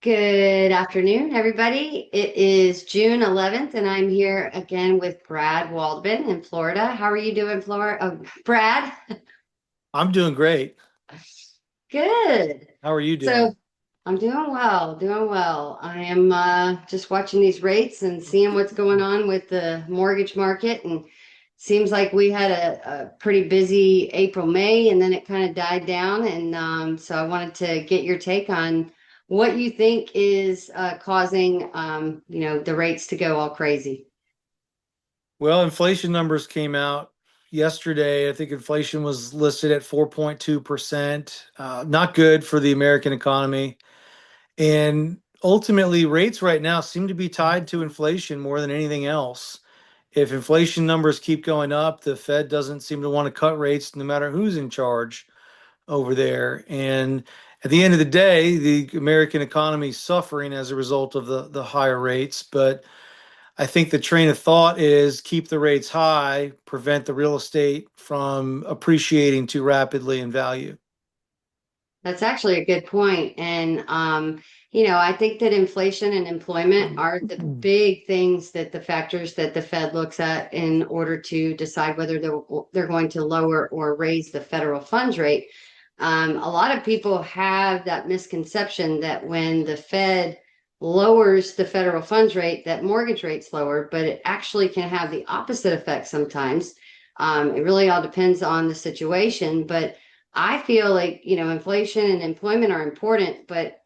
Good afternoon, everybody. It is June 11th, and I'm here again with Brad Waldman in Florida. How are you doing, Florida? Brad? I'm doing great. Good. How are you So doing? I'm doing well, doing well. I am just watching these rates and seeing what's going on with the mortgage market. And seems like we had a pretty busy April, May, and then it kind of died down. And so I wanted to get your take on what you think is causing, the rates to go all crazy. Well, inflation numbers came out yesterday. I think inflation was listed at 4.2%. Not good for the American economy. And ultimately, rates right now seem to be tied to inflation more than anything else. If inflation numbers keep going up, the Fed doesn't seem to want to cut rates no matter who's in charge over there. And at the end of the day, the American economy is suffering as a result of the higher rates. But I think the train of thought is keep the rates high, prevent the real estate from appreciating too rapidly in value. That's actually a good point. And, I think that inflation and employment are the big things that the factors that the Fed looks at in order to decide whether they're going to lower or raise the federal funds rate. A lot of people have that misconception that when the Fed lowers the federal funds rate, that mortgage rates lower, but it actually can have the opposite effect sometimes. It really all depends on the situation, but I feel like, inflation and employment are important, but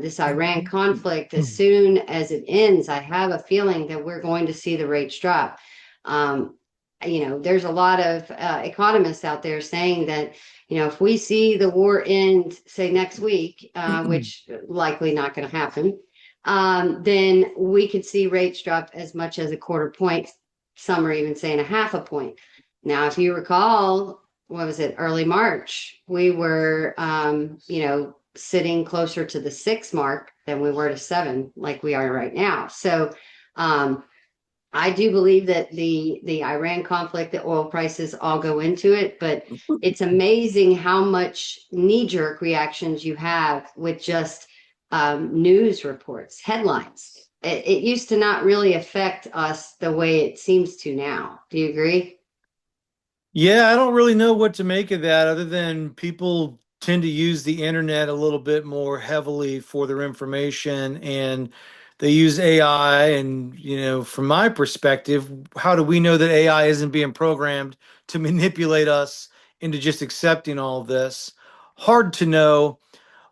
this Iran conflict, as soon as it ends, I have a feeling that we're going to see the rates drop. Um, there's a lot of economists out there saying that, if we see the war end, say next week, which likely not going to happen, then we could see rates drop as much as a quarter point. Some are even saying a half a point. Now, if you recall, what was it, early March, we were, sitting closer to the 6 mark than we were to 7, like we are right now. So, um, I do believe that the Iran conflict, the oil prices all go into it, but it's amazing how much knee-jerk reactions you have with just news reports, headlines. It used to not really affect us the way it seems to now. Do you agree? Yeah, I don't really know what to make of that other than people tend to use the internet a little bit more heavily for their information and they use AI. And, from my perspective, how do we know that AI isn't being programmed to manipulate us into just accepting all of this? Hard to know.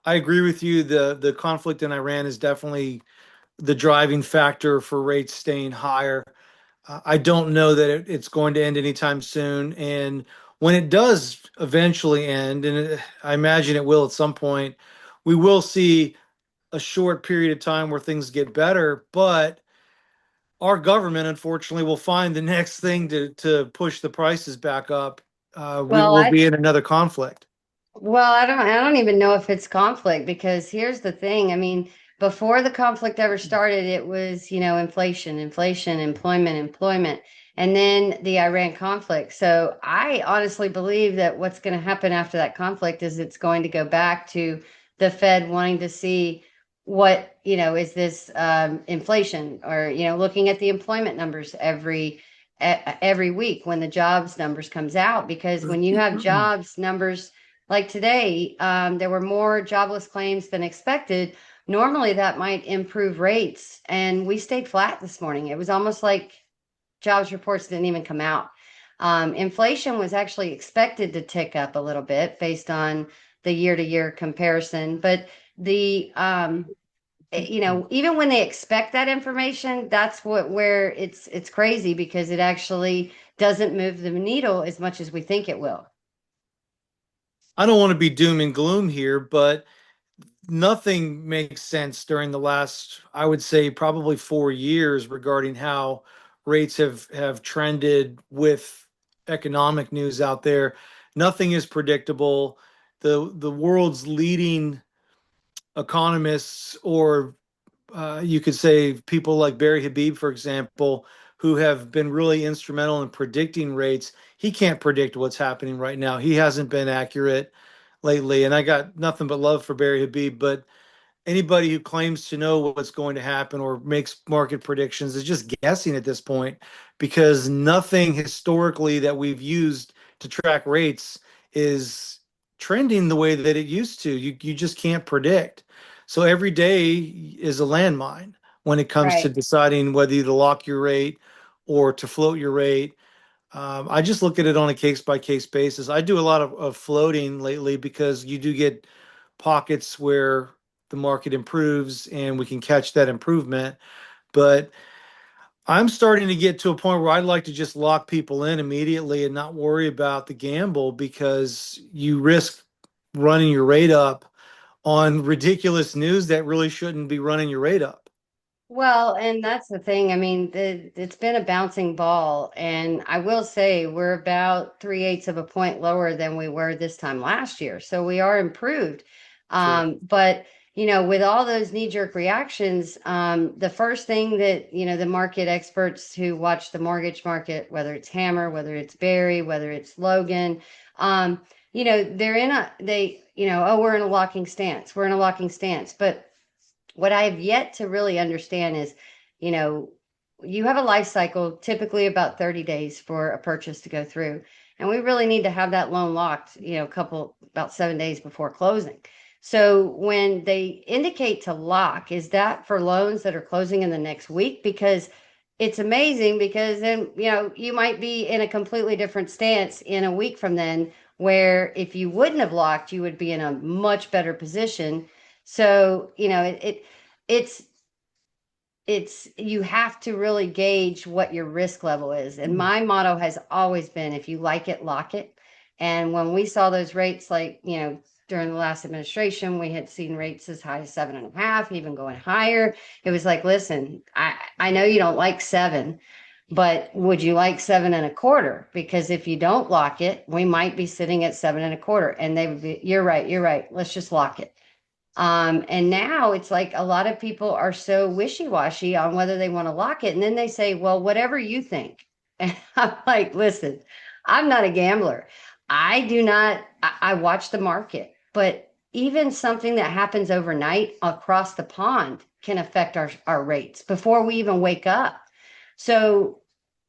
I agree with you. The conflict in Iran is definitely the driving factor for rates staying higher. I don't know that it's going to end anytime soon. And when it does eventually end, and I imagine it will at some point, we will see a short period of time where things get better. But our government, unfortunately, will find the next thing to push the prices back up. We Well, will I be in another conflict. Well, I don't even know if it's conflict because here's the thing. I mean, before the conflict ever started, it was, inflation, inflation, employment, employment, and then the Iran conflict. So I honestly believe that what's going to happen after that conflict is it's going to go back to the Fed wanting to see what, is this inflation or, looking at the employment numbers every week when the jobs numbers comes out, because when you have jobs numbers like today, there were more jobless claims than expected. Normally, that might improve rates, and we stayed flat this morning. It was almost like jobs reports didn't even come out. Inflation was actually expected to tick up a little bit based on the year-to-year comparison, but even when they expect that information, that's where it's crazy because it actually doesn't move the needle as much as we think it will. I don't want to be doom and gloom here, but nothing makes sense during the last, I would say, probably 4 years regarding how rates have trended with economic news out there. Nothing is predictable. The world's leading economists, or you could say people like Barry Habib, for example, who have been really instrumental in predicting rates. He can't predict what's happening right now. He hasn't been accurate lately, and I got nothing but love for Barry Habib, but anybody who claims to know what's going to happen or makes market predictions is just guessing at this point, because nothing historically that we've used to track rates is trending the way that it used to. You just can't predict. So every day is a landmine when it comes to Right. deciding whether to lock your rate or to float your rate. I just look at it on a case by case basis. I do a lot of floating lately because you do get pockets where the market improves and we can catch that improvement. But I'm starting to get to a point where I'd like to just lock people in immediately and not worry about the gamble, because you risk running your rate up on ridiculous news that really shouldn't be running your rate up. Well, and that's the thing. I mean, it's been a bouncing ball, and I will say we're about 3/8 of a point lower than we were this time last year. So we are improved. Sure. But with all those knee-jerk reactions, the first thing that the market experts who watch the mortgage market, whether it's Hammer, whether it's Barry, whether it's Logan, they're in a they, oh, we're in a locking stance. We're in a locking stance, but what I have yet to really understand is, you know, you have a life cycle, typically about 30 days for a purchase to go through. And we really need to have that loan locked, about 7 days before closing. So when they indicate to lock, is that for loans that are closing in the next week? Because it's amazing, because then, you might be in a completely different stance in a week from then, where if you wouldn't have locked, you would be in a much better position. So, it's you have to really gauge what your risk level is. And my motto has always been, if you like it, lock it. And when we saw those rates, like, during the last administration, we had seen rates as high as 7.5, even going higher. It was like, listen, I know you don't like 7, but would you like 7.25? Because if you don't lock it, we might be sitting at 7.25. And they would be, you're right, you're right. Let's just lock it. And now it's like a lot of people are so wishy-washy on whether they want to lock it. And then they say, well, whatever you think. And I'm like, listen, I'm not a gambler. I do not, I watch the market, but even something that happens overnight across the pond can affect our rates before we even wake up. So,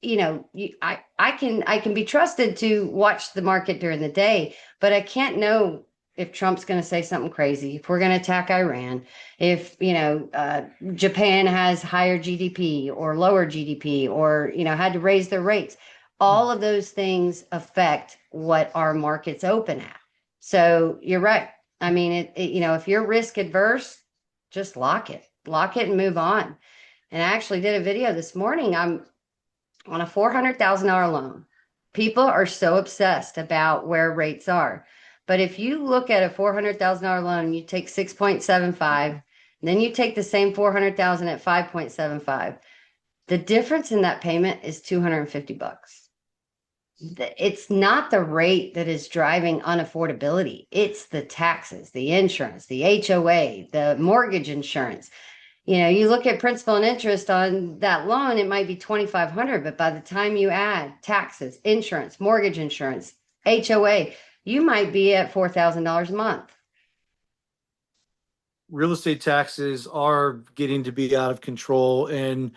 I can be trusted to watch the market during the day, but I can't know if Trump's going to say something crazy, if we're going to attack Iran, if Japan has higher GDP or lower GDP, or had to raise their rates. All of those things affect what our markets open at. So you're right. I mean, if you're risk adverse, just lock it and move on. And I actually did a video this morning. I'm on a $400,000 loan. People are so obsessed about where rates are. But if you look at a $400,000 loan and you take 6.75, then you take the same 400,000 at 5.75, the difference in that payment is $250. It's not the rate that is driving unaffordability. It's the taxes, the insurance, the HOA, the mortgage insurance. You look at principal and interest on that loan, it might be 2,500, but by the time you add taxes, insurance, mortgage insurance, HOA, you might be at $4,000 a month. Real estate taxes are getting to be out of control. And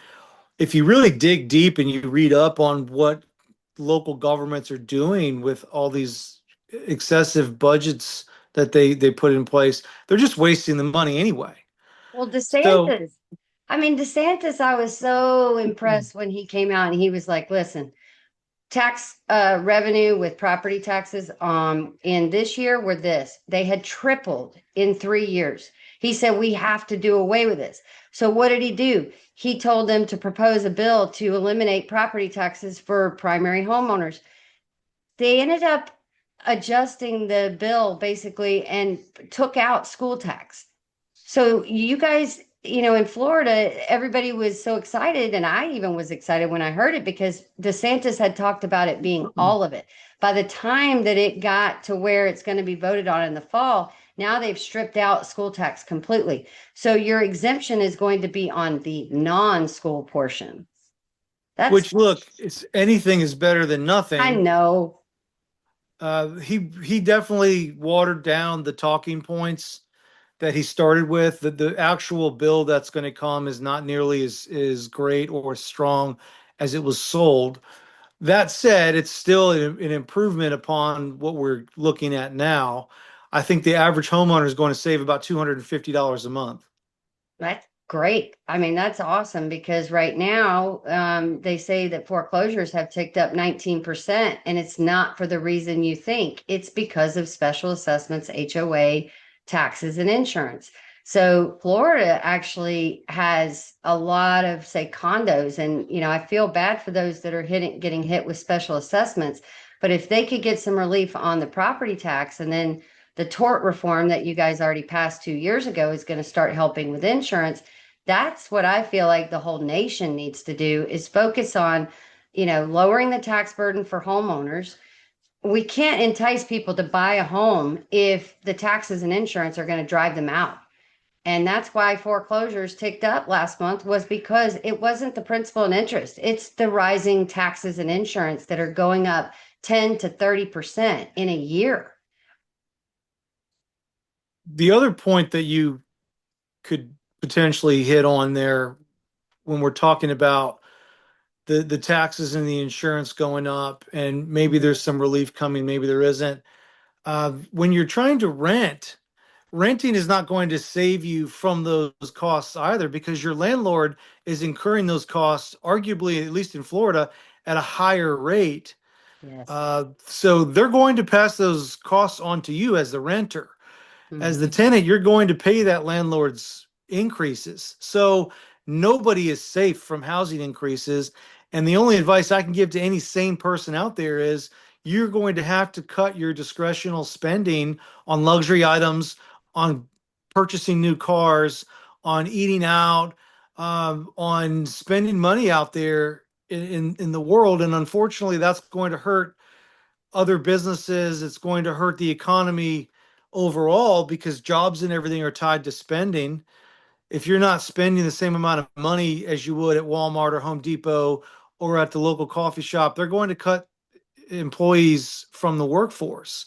if you really dig deep and you read up on what local governments are doing with all these excessive budgets that they put in place, they're just wasting the money anyway. Well, So, DeSantis, I mean, DeSantis, I was so impressed when he came out and he was like, listen, tax revenue with property taxes in this year were this. They had tripled in 3 years. He said, we have to do away with this. So what did he do? He told them to propose a bill to eliminate property taxes for primary homeowners. They ended up adjusting the bill basically and took out school tax. So you guys, in Florida, everybody was so excited, and I even was excited when I heard it, because DeSantis had talked about it being all of it. By the time that it got to where it's going to be voted on in the fall, now they've stripped out school tax completely. So your exemption is going to be on the non-school portion. That's, which, look, it's anything is better than I nothing. know. He definitely watered down the talking points that he started with. The actual bill that's going to come is not nearly as great or as strong as it was sold. That said, it's still an improvement upon what we're looking at now. I think the average homeowner is going to save about $250 a month. That's great. I mean, that's awesome because right now, they say that foreclosures have ticked up 19%, and it's not for the reason you think. It's because of special assessments, HOA, taxes, and insurance. So Florida actually has a lot of, say, condos, and I feel bad for those that are getting hit with special assessments. But if they could get some relief on the property tax, and then the tort reform that you guys already passed 2 years ago is going to start helping with insurance. That's what I feel like the whole nation needs to do is focus on, lowering the tax burden for homeowners. We can't entice people to buy a home if the taxes and insurance are going to drive them out. And that's why foreclosures ticked up last month, was because it wasn't the principal and interest. It's the rising taxes and insurance that are going up 10 to 30% in a year. The other point that you could potentially hit on there when we're talking about the taxes and the insurance going up, and maybe there's some relief coming, maybe there isn't. When you're trying to renting is not going to save you from those costs either, because your landlord is incurring those costs, arguably, at least in Florida, at a higher rate. Yes. So they're going to pass those costs on to you as the renter. As the Hmm. tenant, you're going to pay that landlord's increases. So nobody is safe from housing increases. And the only advice I can give to any sane person out there is you're going to have to cut your discretional spending on luxury items, on purchasing new cars, on eating out, on spending money out there in the world. And unfortunately, that's going to hurt other businesses. It's going to hurt the economy overall because jobs and everything are tied to spending. If you're not spending the same amount of money as you would at Walmart or Home Depot or at the local coffee shop, they're going to cut employees from the workforce.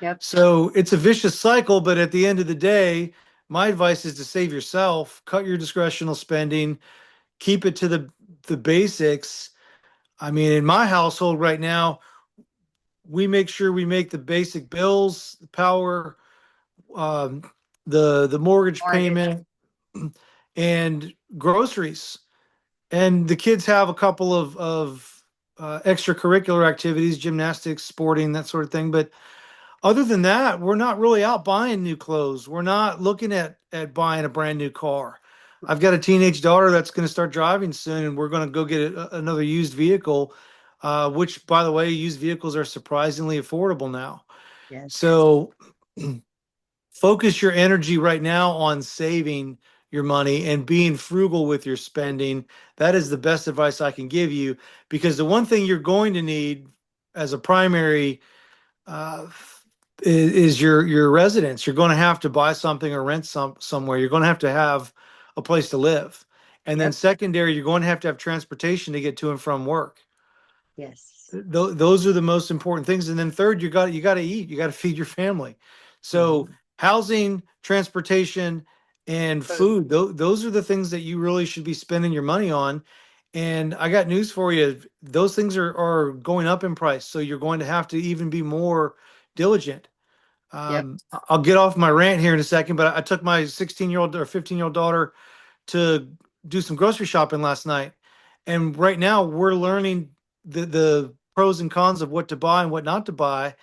Yep. So it's a vicious cycle, but at the end of the day, my advice is to save yourself, cut your discretional spending, keep it to the basics. I mean, in my household right now, we make sure we make the basic bills, the power, um, the mortgage Mortgage. payment, and groceries. And the kids have a couple of extracurricular activities, gymnastics, sporting, that sort of thing. But other than that, we're not really out buying new clothes. We're not looking at buying a brand new car. I've got a teenage daughter that's going to start driving soon, and we're going to go get another used vehicle, which, by the way, used vehicles are surprisingly affordable now. Yes. So focus your energy right now on saving your money and being frugal with your spending. That is the best advice I can give you, because the one thing you're going to need as a primary uh, is your residence. You're going to have to buy something or rent somewhere. You're going to have a place to live. And then Yep. secondary, you're going to have transportation to get to and from work. Yes. Those are the most important things. And then third, you got to eat. You got to feed your family. So Hmm. housing, transportation, and food. Those are the things that you really should be spending your money on. And I got news for you. Those things are going up in price. So you're going to have to even be more diligent. Yep. I'll get off my rant here in a second, but I took my 16-year-old or 15-year-old daughter to do some grocery shopping last night. And right now we're learning the pros and cons of what to buy and what not to buy.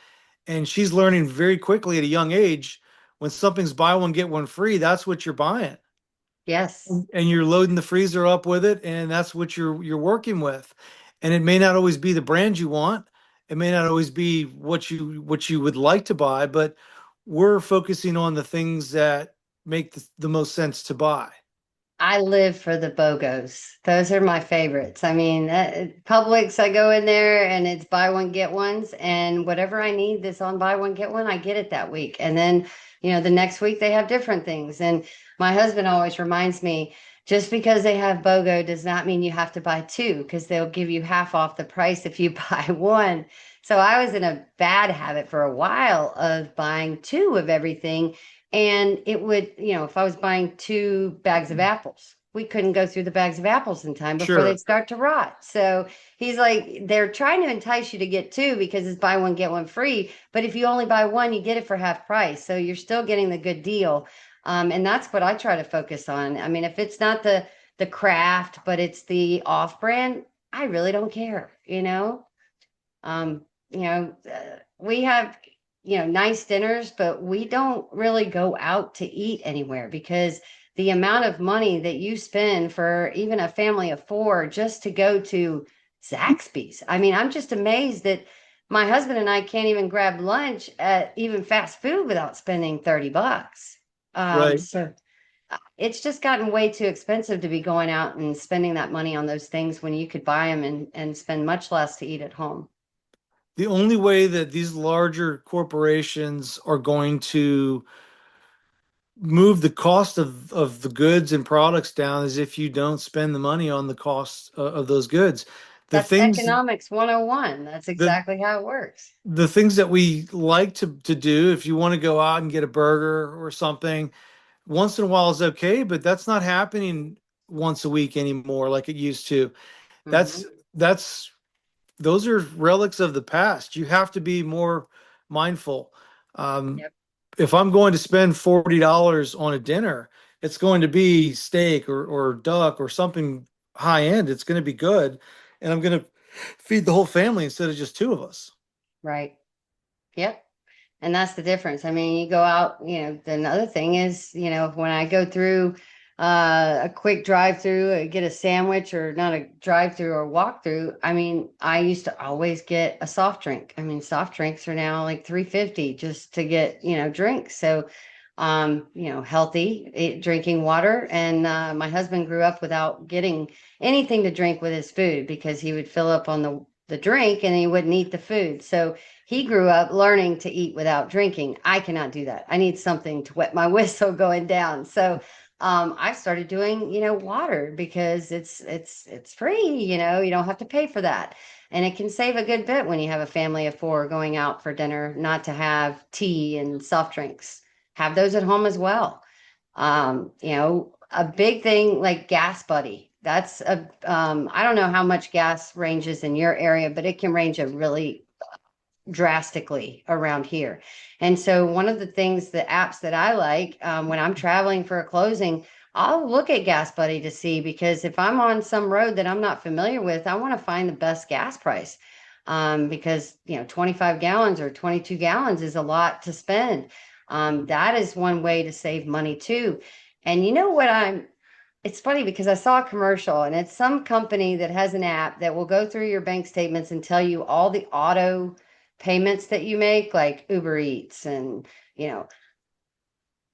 And she's learning very quickly at a young age, when something's buy one, get one free, that's what you're buying. Yes. And you're loading the freezer up with it, and that's what you're working with. And it may not always be the brand you want. It may not always be what you would like to buy, but we're focusing on the things that make the most sense to buy. I live for the BOGOs. Those are my favorites. I mean, Publix, I go in there and it's buy one, get ones. And whatever I need that's on buy one, get one, I get it that week. And then, the next week they have different things. And my husband always reminds me, just because they have BOGO does not mean you have to buy two, because they'll give you half off the price if you buy one. So I was in a bad habit for a while of buying two of everything. And it would, if I was buying 2 bags of apples, we couldn't go through the bags of apples in time before they Sure. start to rot. So he's like, they're trying to entice you to get two because it's buy one, get one free. But if you only buy one, you get it for half price. So you're still getting the good deal. And that's what I try to focus on. I mean, if it's not the craft, but it's the off brand, I really don't care, you know? We have, nice dinners, but we don't really go out to eat anywhere because the amount of money that you spend for even a family of four just to go to Zaxby's. I mean, I'm just amazed that my husband and I can't even grab lunch at even fast food without spending $30. Right. So it's just gotten way too expensive to be going out and spending that money on those things when you could buy them and spend much less to eat at home. The only way that these larger corporations are going to move the cost of the goods and products down is if you don't spend the money on the cost of those goods. The That's things economics 101. That's the exactly how it works. the things that we like to do, if you want to go out and get a burger or something, once in a while is okay, but that's not happening once a week anymore like it used to. Hmm. That's those are relics of the past. You have to be more mindful. Um, Yep. if I'm going to spend $40 on a dinner, it's going to be steak or duck or something high end. It's going to be good. And I'm going to feed the whole family instead of just two of us. Right. Yep. And that's the difference. I mean, you go out, the another thing is, when I go through a quick drive through, get a sandwich or not a drive through or walk through. I mean, I used to always get a soft drink. I mean, soft drinks are now like 350 just to get, drinks. So, healthy drinking water. And my husband grew up without getting anything to drink with his food because he would fill up on the drink and he wouldn't eat the food. So he grew up learning to eat without drinking. I cannot do that. I need something to wet my whistle going down. So I started doing, water because it's free, you don't have to pay for that. And it can save a good bit when you have a family of four going out for dinner, not to have tea and soft drinks. Have those at home as well. A big thing like Gas Buddy. That's I don't know how much gas ranges in your area, but it can range a really drastically around here. And so one of the things, the apps that I like when I'm traveling for a closing, I'll look at Gas Buddy to see because if I'm on some road that I'm not familiar with, I want to find the best gas price. Because 25 gallons or 22 gallons is a lot to spend. That is one way to save money too. And you know what it's funny because I saw a commercial and it's some company that has an app that will go through your bank statements and tell you all the auto payments that you make, like Uber Eats. And, you know,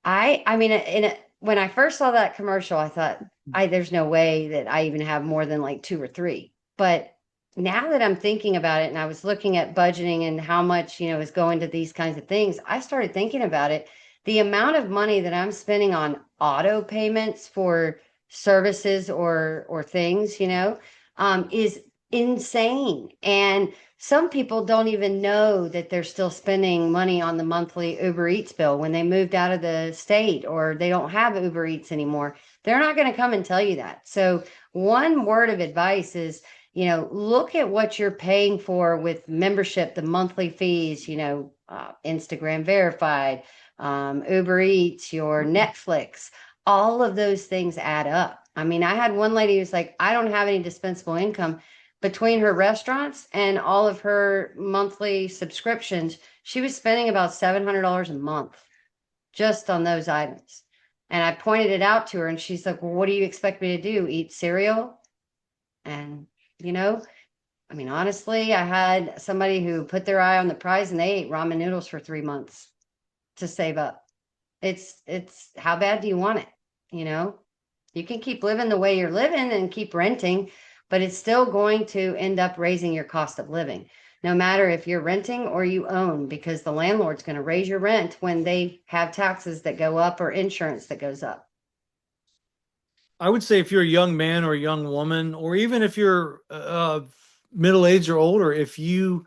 I mean, when I first saw that commercial, I thought, there's no way that I even have more than like two or three. But now that I'm thinking about it and I was looking at budgeting and how much, is going to these kinds of things, I started thinking about it. The amount of money that I'm spending on auto payments for services or things, is insane. And some people don't even know that they're still spending money on the monthly Uber Eats bill when they moved out of the state or they don't have Uber Eats anymore. They're not going to come and tell you that. So, one word of advice is, look at what you're paying for with membership, the monthly fees, Instagram verified, Uber Eats, your Netflix, all of those things add up. I mean, I had one lady who's like, I don't have any dispensable income between her restaurants and all of her monthly subscriptions. She was spending about $700 a month just on those items. And I pointed it out to her and she's like, well, what do you expect me to do? Eat cereal? And, you know, I mean, honestly, I had somebody who put their eye on the prize and they ate ramen noodles for 3 months to save up. It's how bad do you want it? You know, you can keep living the way you're living and keep renting, but it's still going to end up raising your cost of living, no matter if you're renting or you own, because the landlord's going to raise your rent when they have taxes that go up or insurance that goes up. I would say if you're a young man or a young woman, or even if you're middle aged or older, if you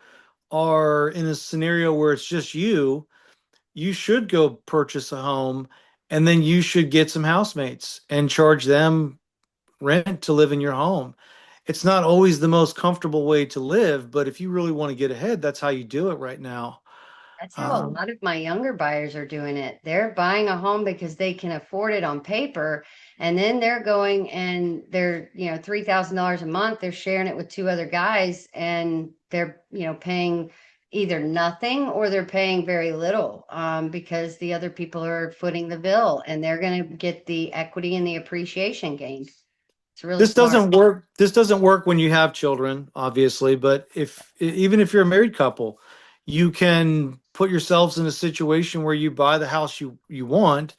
are in a scenario where it's just you, you should go purchase a home and then you should get some housemates and charge them rent to live in your home. It's not always the most comfortable way to live, but if you really want to get ahead, that's how you do it right now. That's how a Um, lot of my younger buyers are doing it. They're buying a home because they can afford it on paper, and then they're going and they're, $3,000 a month. They're sharing it with two other guys, and they're, paying either nothing or they're paying very little, because the other people are footing the bill, and they're going to get the equity and the appreciation gained. It's really This smart. doesn't work. This doesn't work when you have children, obviously, but if even if you're a married couple, you can put yourselves in a situation where you buy the house you want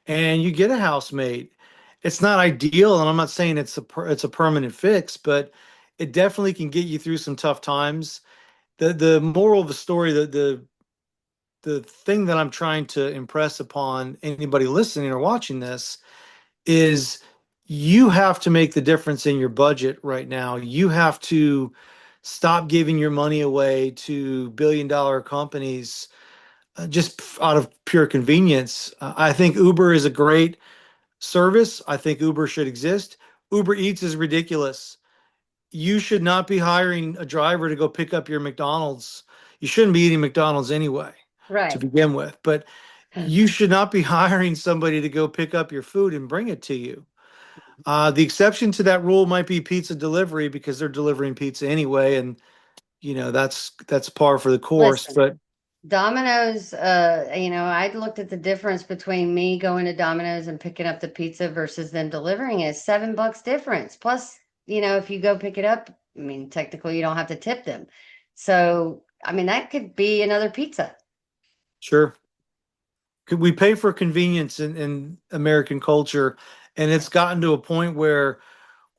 and you get a housemate. It's not ideal, and I'm not saying it's a permanent fix, but it definitely can get you through some tough times. The moral of the story, the thing that I'm trying to impress upon anybody listening or watching this is you have to make the difference in your budget right now. You have to stop giving your money away to billion-dollar companies just out of pure convenience. I think Uber is a great service. I think Uber should exist. Uber Eats is ridiculous. You should not be hiring a driver to go pick up your McDonald's. You shouldn't be eating McDonald's anyway to Right. begin with, but you should not be hiring somebody to go pick up your food and bring it to you. The exception to that rule might be pizza delivery because they're delivering pizza anyway, and that's par for the course. Listen. But Domino's, I looked at the difference between me going to Domino's and picking up the pizza versus them delivering it. $7 difference. Plus, if you go pick it up, I mean, technically you don't have to tip them. So, I mean, that could be another pizza. sure, could we pay for convenience in American culture, and it's gotten to a point where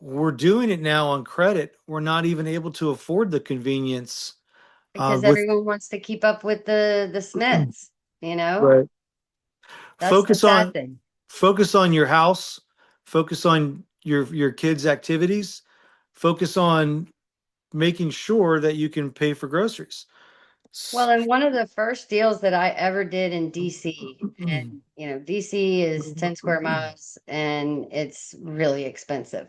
we're doing it now on credit. We're not even able to afford the convenience Because with everyone wants to keep up with the Smiths, you know? right. That's the Focus sad on thing. focus on your house. Focus on your kids' activities. Focus on making sure that you can pay for groceries. Well, and one of the first deals that I ever did in DC, and DC is 10 square miles and it's really expensive.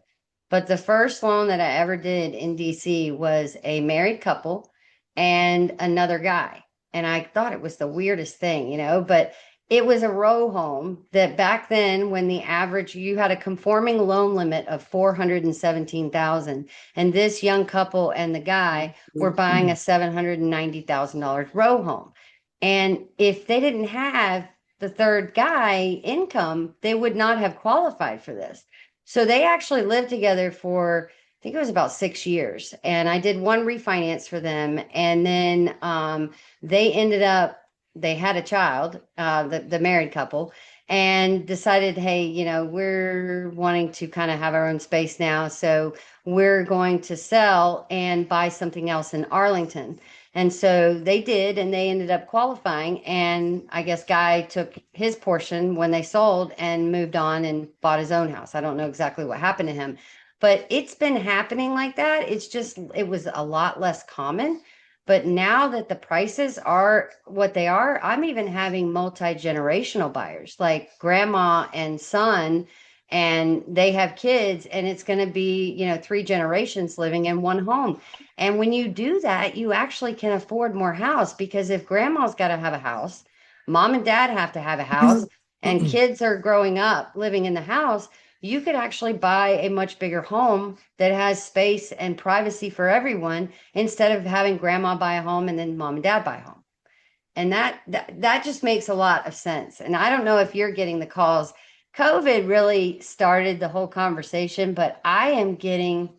But the first loan that I ever did in DC was a married couple and another guy. And I thought it was the weirdest thing, but it was a row home that back then when the average you had a conforming loan limit of 417,000, and this young couple and the guy were buying a $790,000 row home. And if they didn't have the third guy income, they would not have qualified for this. So they actually lived together for, I think it was about 6 years. And I did one refinance for them. And then they ended up, they had a child, the married couple, and decided, hey, we're wanting to kind of have our own space now. So we're going to sell and buy something else in Arlington. And so they did, and they ended up qualifying. And I guess Guy took his portion when they sold and moved on and bought his own house. I don't know exactly what happened to him, but it's been happening like that. It's just, it was a lot less common. But now that the prices are what they are, I'm even having multi-generational buyers like grandma and son, and they have kids, and it's going to be, three generations living in one home. And when you do that, you actually can afford more house, because if grandma's got to have a house, mom and dad have to have a house, and kids are growing up living in the house, you could actually buy a much bigger home that has space and privacy for everyone, instead of having grandma buy a home and then mom and dad buy a home. And that just makes a lot of sense. And I don't know if you're getting the calls. COVID really started the whole conversation, but I am getting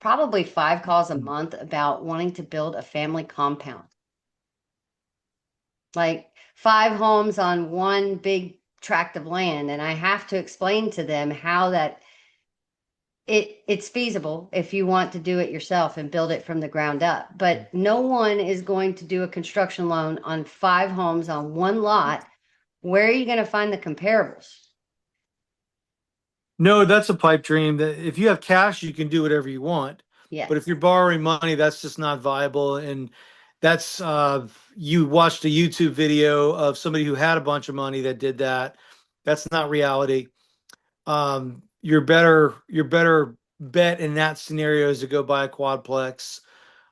probably 5 calls a month about wanting to build a family compound, like 5 homes on one big tract of land. And I have to explain to them how that it's feasible if you want to do it yourself and build it from the ground up. But no one is going to do a construction loan on 5 homes on one lot. Where are you going to find the comparables? no, that's a pipe dream. That if you have cash, you can do whatever you want. But if Yes. you're borrowing money, that's just not viable. And That's you watched a YouTube video of somebody who had a bunch of money that did that. That's not reality. Your better bet in that scenario is to go buy a quadplex,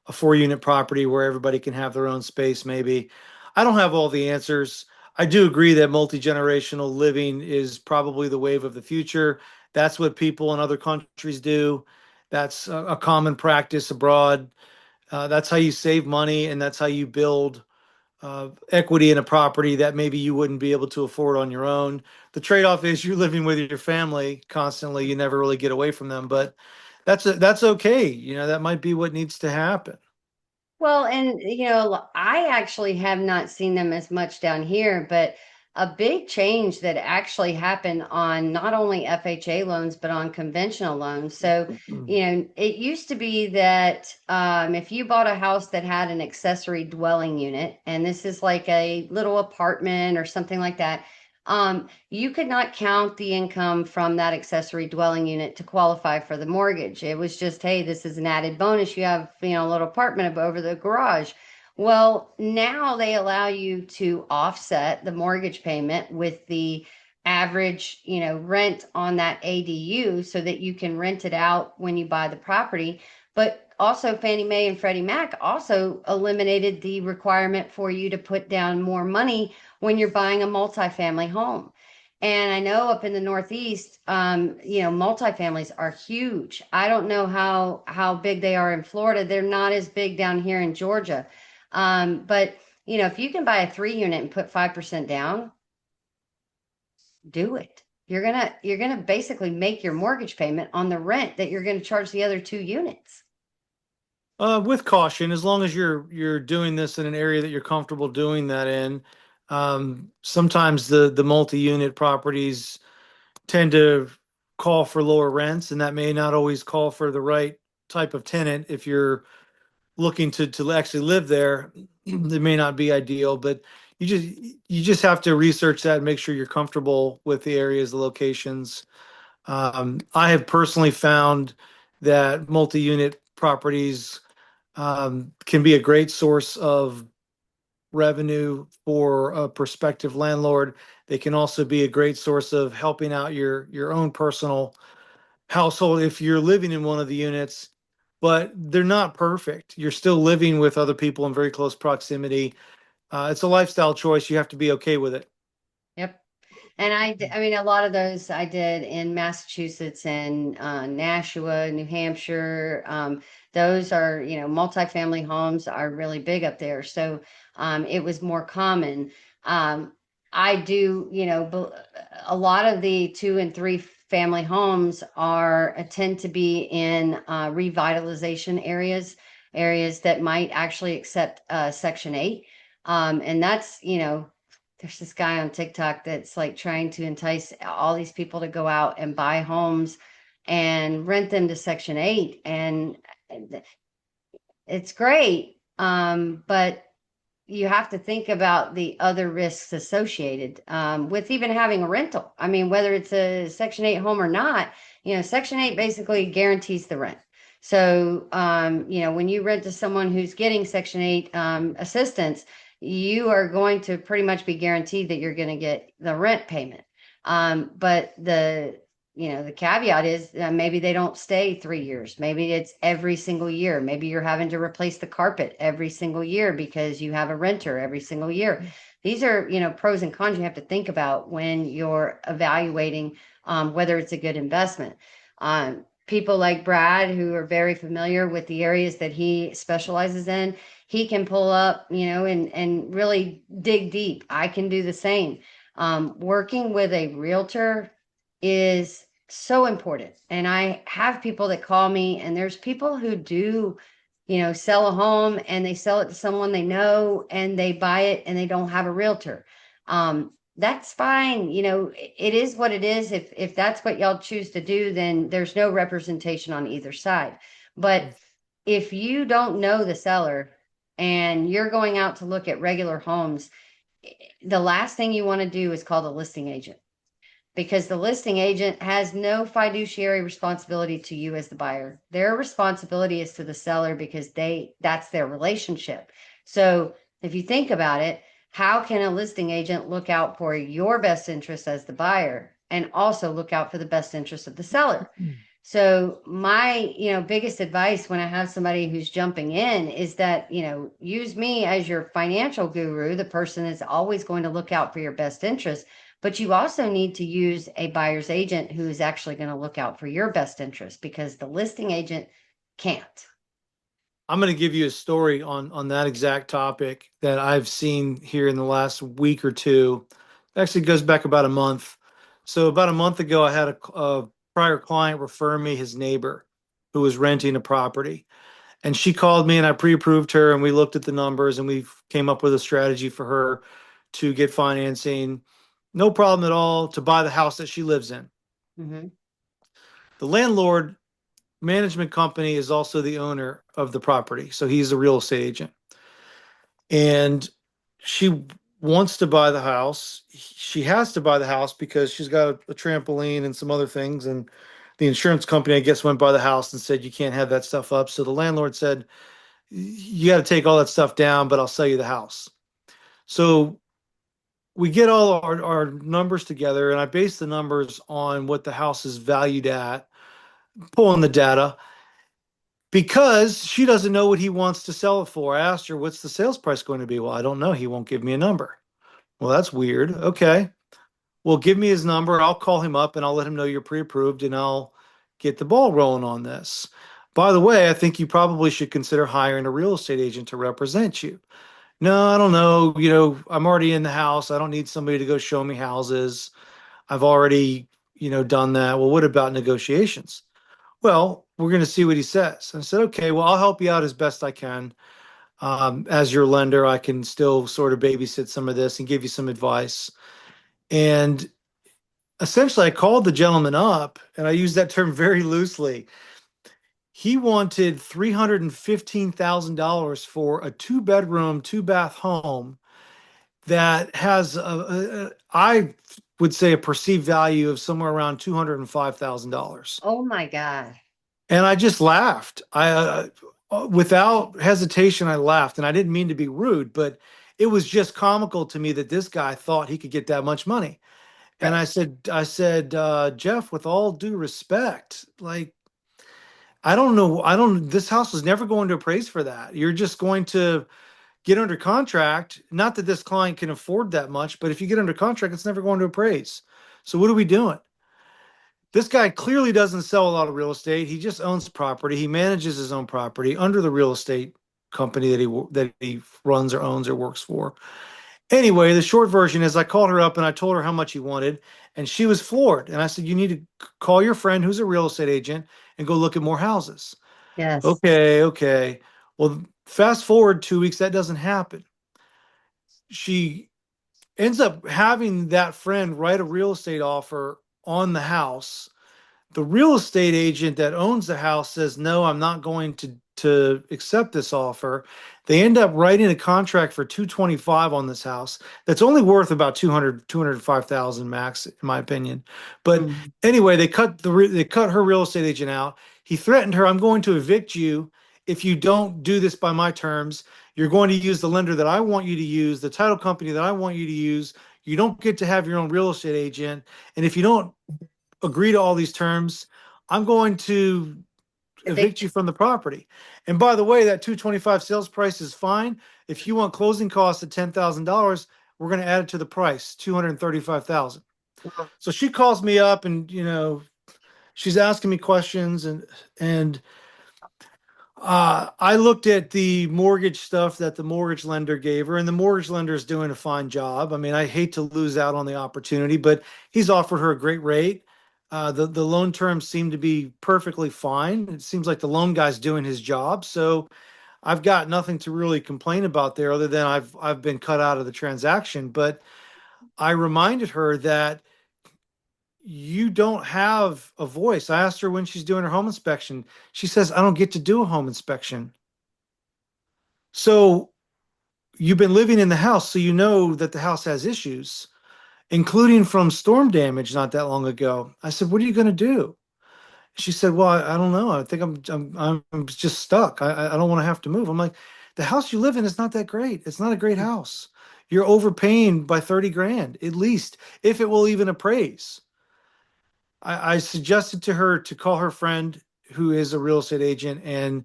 a 4 unit property where everybody can have their own space, maybe. I don't have all the answers. I do agree that multi-generational living is probably the wave of the future. That's what people in other countries do. That's a common practice abroad. That's how you save money, and that's how you build equity in a property that maybe you wouldn't be able to afford on your own. The trade-off is you're living with your family constantly. You never really get away from them, but that's okay. That might be what needs to happen. Well, and I actually have not seen them as much down here, but a big change that actually happened on not only FHA loans, but on conventional loans. So, it used to be that if you bought a house that had an accessory dwelling unit, and this is like a little apartment or something like that, you could not count the income from that accessory dwelling unit to qualify for the mortgage. It was just, hey, this is an added bonus. You have, a little apartment over the garage. Well, now they allow you to offset the mortgage payment with the average, rent on that ADU so that you can rent it out when you buy the property. But also Fannie Mae and Freddie Mac also eliminated the requirement for you to put down more money when you're buying a multifamily home. And I know up in the Northeast, multifamilies are huge. I don't know how big they are in Florida. They're not as big down here in Georgia. But if you can buy a 3 unit and put 5% down, do it. You're gonna basically make your mortgage payment on the rent that you're gonna charge the other 2 units. With caution, as long as you're doing this in an area that you're comfortable doing that in. Sometimes the multi-unit properties tend to call for lower rents, and that may not always call for the right type of tenant. If you're looking to actually live there, it may not be ideal, but you just have to research that and make sure you're comfortable with the areas, the locations. I have personally found that multi-unit properties can be a great source of revenue for a prospective landlord. They can also be a great source of helping out your own personal household if you're living in one of the units, but they're not perfect. You're still living with other people in very close proximity. It's a lifestyle choice. You have to be okay with it. Yep. And I mean, a lot of those I did in Massachusetts and Nashua, New Hampshire. Those are, multifamily homes are really big up there. So it was more common. I do, a lot of the 2 and 3 family homes tend to be in revitalization areas, areas that might actually accept Section 8. And that's, there's this guy on TikTok that's like trying to entice all these people to go out and buy homes and rent them to Section 8. And it's great. But you have to think about the other risks associated with even having a rental. I mean, whether it's a Section 8 home or not, Section 8 basically guarantees the rent. So, when you rent to someone who's getting Section 8 assistance, you are going to pretty much be guaranteed that you're going to get the rent payment. But the caveat is maybe they don't stay 3 years. Maybe it's every single year. Maybe you're having to replace the carpet every single year because you have a renter every single year. These are, pros and cons you have to think about when you're evaluating whether it's a good investment. People like Brad, who are very familiar with the areas that he specializes in, he can pull up, and really dig deep. I can do the same. Working with a realtor is so important. And I have people that call me, and there's people who do, sell a home and they sell it to someone they know and they buy it and they don't have a realtor. That's fine. It is what it is. If that's what y'all choose to do, then there's no representation on either side. But if you don't know the seller and you're going out to look at regular homes, the last thing you want to do is call the listing agent, because the listing agent has no fiduciary responsibility to you as the buyer. Their responsibility is to the seller because that's their relationship. So if you think about it, how can a listing agent look out for your best interest as the buyer and also look out for the best interest of the seller? So my, biggest advice when I have somebody who's jumping in is that, use me as your financial guru, the person that's always going to look out for your best interest. But you also need to use a buyer's agent who is actually going to look out for your best interest because the listing agent can't. I'm going to give you a story on that exact topic that I've seen here in the last week or two. Actually, goes back about a month. So about a month ago, I had a prior client refer me his neighbor who was renting a property, and she called me, and I pre-approved her, and we looked at the numbers, and we came up with a strategy for her to get financing, no problem at all, to buy the house that she lives in. Hmm. The landlord management company is also the owner of the property, so he's a real estate agent. And she wants to buy the house. She has to buy the house because she's got a trampoline and some other things. And the insurance company, I guess, went by the house and said, you can't have that stuff up. So the landlord said, you got to take all that stuff down, but I'll sell you the house. So we get all our numbers together, and I base the numbers on what the house is valued at, pulling the data because she doesn't know what he wants to sell it for. I asked her, what's the sales price going to be? Well, I don't know. He won't give me a number. Well, that's weird. Okay. Well, give me his number. I'll call him up and I'll let him know you're pre-approved and I'll get the ball rolling on this. By the way, I think you probably should consider hiring a real estate agent to represent you. No, I don't know. I'm already in the house. I don't need somebody to go show me houses. I've already, done that. Well, what about negotiations? Well, we're going to see what he says. And I said, okay, well, I'll help you out as best I can. As your lender, I can still sort of babysit some of this and give you some advice. And essentially, I called the gentleman up, and I use that term very loosely. He wanted $315,000 for a two-bedroom, two-bath home that has, I would say, a perceived value of somewhere around $205,000. Oh my God. And I just laughed. Without hesitation, I laughed, and I didn't mean to be rude, but it was just comical to me that this guy thought he could get that much money. And Right. I said, Jeff, with all due respect, like, I don't know, this house is never going to appraise for that. You're just going to get under contract. Not that this client can afford that much, but if you get under contract, it's never going to appraise. So what are we doing? This guy clearly doesn't sell a lot of real estate. He just owns property. He manages his own property under the real estate company that he runs or owns or works for. Anyway, the short version is I called her up and I told her how much he wanted, and she was floored. And I said, you need to call your friend who's a real estate agent and go look at more houses. Yes. Okay, okay. Well, fast forward 2 weeks, that doesn't happen. She ends up having that friend write a real estate offer on the house. The real estate agent that owns the house says, no, I'm not going to accept this offer. They end up writing a contract for 225 on this house that's only worth about 205,000 max, in my opinion. But Mhm. anyway, they cut her real estate agent out. He threatened her, I'm going to evict you if you don't do this by my terms. You're going to use the lender that I want you to use, the title company that I want you to use. You don't get to have your own real estate agent. And if you don't agree to all these terms, I'm going to evict you Evict. from the property. And by the way, that 225 sales price is fine. If you want closing costs at $10,000, we're going to add it to the price, 235,000. So she calls me up and, she's asking me questions and I looked at the mortgage stuff that the mortgage lender gave her, and the mortgage lender is doing a fine job. I mean, I hate to lose out on the opportunity, but he's offered her a great rate. The loan terms seem to be perfectly fine. It seems like the loan guy's doing his job, so I've got nothing to really complain about there, other than I've been cut out of the transaction. But I reminded her that you don't have a voice. I asked her when she's doing her home inspection. She says, I don't get to do a home inspection. So you've been living in the house, so you know that the house has issues, including from storm damage not that long ago. I said, what are you going to do? She said, well, I don't know. I think I'm just stuck. I don't want to have to move. I'm like, The house you live in is not that great. It's not a great house. You're overpaying by 30 grand at least, if it will even appraise. I suggested to her to call her friend who is a real estate agent and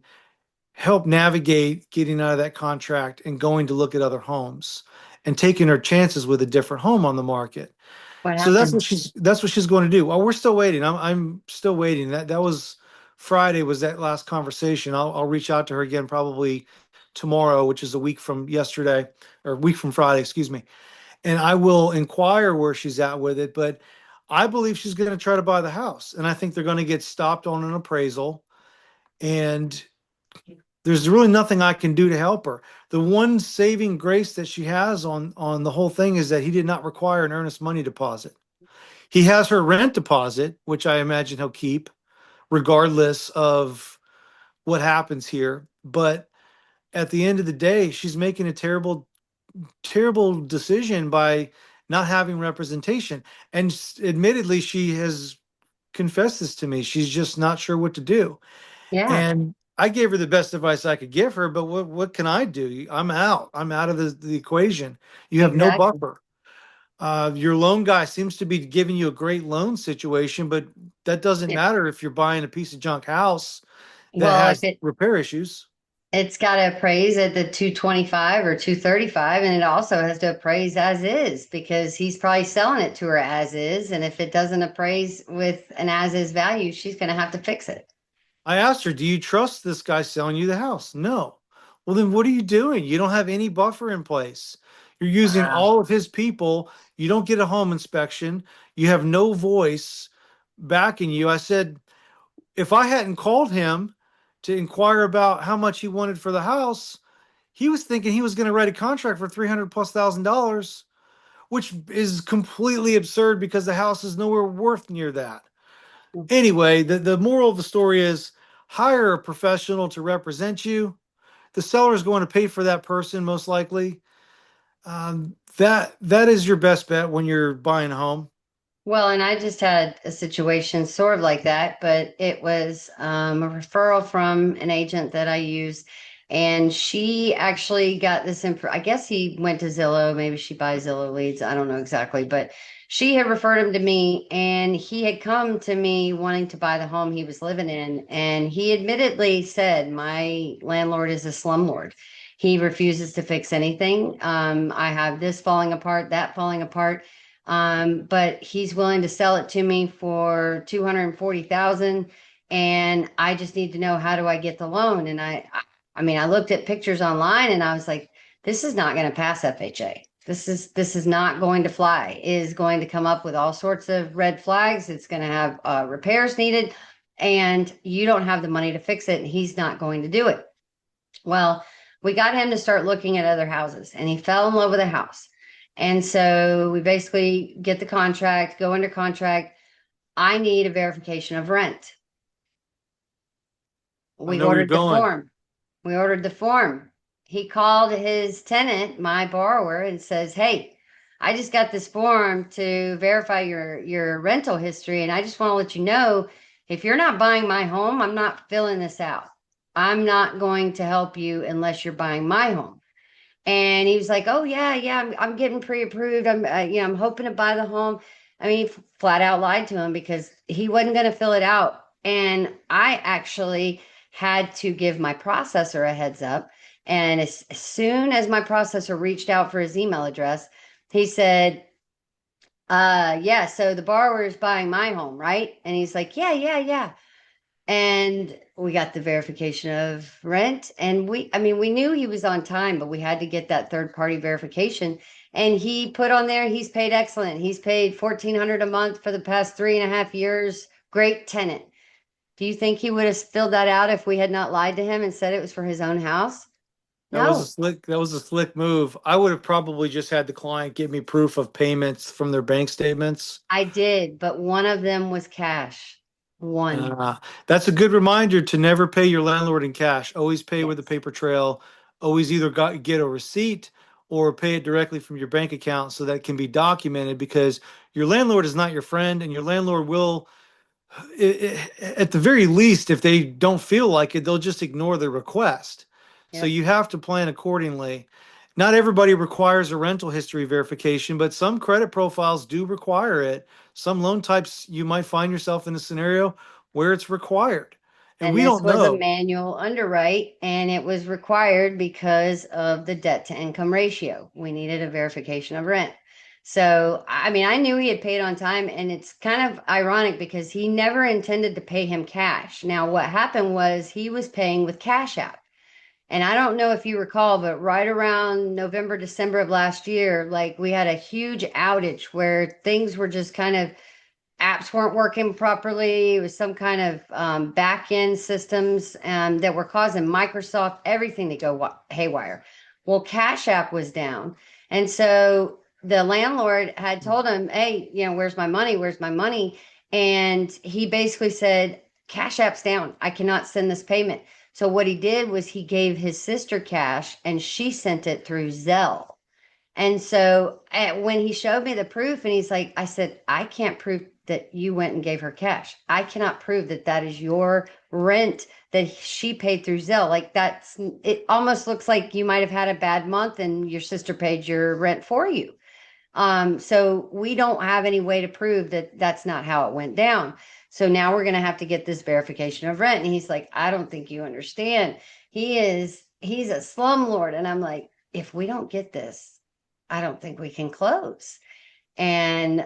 help navigate getting out of that contract and going to look at other homes and taking her chances with a different home on the market. What So happened? that's what she's going to do. Well, we're still waiting. I'm still waiting. That was Friday was that last conversation. I'll reach out to her again probably tomorrow, which is a week from yesterday or a week from Friday, excuse me. And I will inquire where she's at with it. But I believe she's going to try to buy the house, and I think they're going to get stopped on an appraisal. And there's really nothing I can do to help her. The one saving grace that she has on the whole thing is that he did not require an earnest money deposit. He has her rent deposit, which I imagine he'll keep regardless of what happens here. But at the end of the day, she's making a terrible decision by not having representation. And admittedly, she has confessed this to me. She's just not sure what to do. Yeah, And I gave her the best advice I could give her, but what can I do? I'm out. I'm out of the equation. You have no exactly. buffer. Your loan guy seems to be giving you a great loan situation, but that doesn't Yeah. matter if you're buying a piece of junk house that Well, if has repair issues. it's got to appraise at the 225 or 235, and it also has to appraise as is because he's probably selling it to her as is. And if it doesn't appraise with an as is value, she's going to have to fix it. I asked her, "Do you trust this guy selling you the house?" No. Well, then what are you doing? You don't have any buffer in place. You're using Wow. all of his people. You don't get a home inspection. You have no voice backing you. I said, if I hadn't called him to inquire about how much he wanted for the house, he was thinking he was going to write a contract for 300 plus $1,000, which is completely absurd because the house is nowhere worth near that. Anyway, the moral of the story is hire a professional to represent you. The seller is going to pay for that person most likely. That is your best bet when you're buying a home. Well, and I just had a situation sort of like that, but it was a referral from an agent that I use. And she actually got this info. I guess he went to Zillow. Maybe she buys Zillow leads. I don't know exactly. But she had referred him to me, and he had come to me wanting to buy the home he was living in. And he admittedly said, my landlord is a slumlord. He refuses to fix anything. I have this falling apart, that falling apart, but he's willing to sell it to me for 240,000, and I just need to know how do I get the loan. And I mean, I looked at pictures online, and I was like, this is not going to pass FHA. This is not going to fly. It is going to come up with all sorts of red flags. It's going to have repairs needed, and you don't have the money to fix it, and he's not going to do it. Well, we got him to start looking at other houses, and he fell in love with a house. And so we basically get the contract, go under contract. I need a verification of rent. I We know where you're ordered the going. form. We ordered the form. He called his tenant, my borrower, and says, "Hey, I just got this form to verify your rental history, and I just want to let you know if you're not buying my home, I'm not filling this out. I'm not going to help you unless you're buying my home." And he was like, "Oh yeah, yeah, I'm getting pre-approved. I'm hoping to buy the home." I mean, he flat out lied to him because he wasn't going to fill it out. And I actually had to give my processor a heads up. And as soon as my processor reached out for his email address, he said, yeah, so the borrower is buying my home, right?" And he's like, "Yeah, yeah, yeah." And we got the verification of rent, and we knew he was on time, but we had to get that third party verification. And he put on there he's paid excellent. He's paid 1,400 a month for the past 3.5 years. Great tenant. Do you think he would have filled that out if we had not lied to him and said it was for his own house? No. That was a slick move. I would have probably just had the client give me proof of payments from their bank statements. I did, but one of them was cash. One. Uh, that's a good reminder to never pay your landlord in cash. Always pay with a Yes. paper trail. Always either get a receipt or pay it directly from your bank account so that it can be documented because your landlord is not your friend and your landlord will, at the very least, if they don't feel like it, they'll just ignore the request. So Yep. you have to plan accordingly. Not everybody requires a rental history verification, but some credit profiles do require it. Some loan types, you might find yourself in a scenario where it's required. And And we this don't was a know. manual underwrite, and it was required because of the debt to income ratio. We needed a verification of rent. So, I mean, I knew he had paid on time, and it's kind of ironic because he never intended to pay him cash. Now, what happened was he was paying with Cash App. And I don't know if you recall, but right around November, December of last year, like we had a huge outage where things were just kind of apps weren't working properly. It was some kind of back end systems that were causing Microsoft everything to go haywire. Well, Cash App was down. And so the landlord had told him, hey, where's my money? Where's my money? And he basically said, Cash App's down. I cannot send this payment. So what he did was he gave his sister cash and she sent it through Zelle. And so when he showed me the proof, and he's like, I said, I can't prove that you went and gave her cash. I cannot prove that that is your rent that she paid through Zelle. Like it almost looks like you might have had a bad month and your sister paid your rent for you. So we don't have any way to prove that that's not how it went down. So now we're going to have to get this verification of rent. And he's like, I don't think you understand. He's a slumlord. And I'm like, if we don't get this, I don't think we can close. And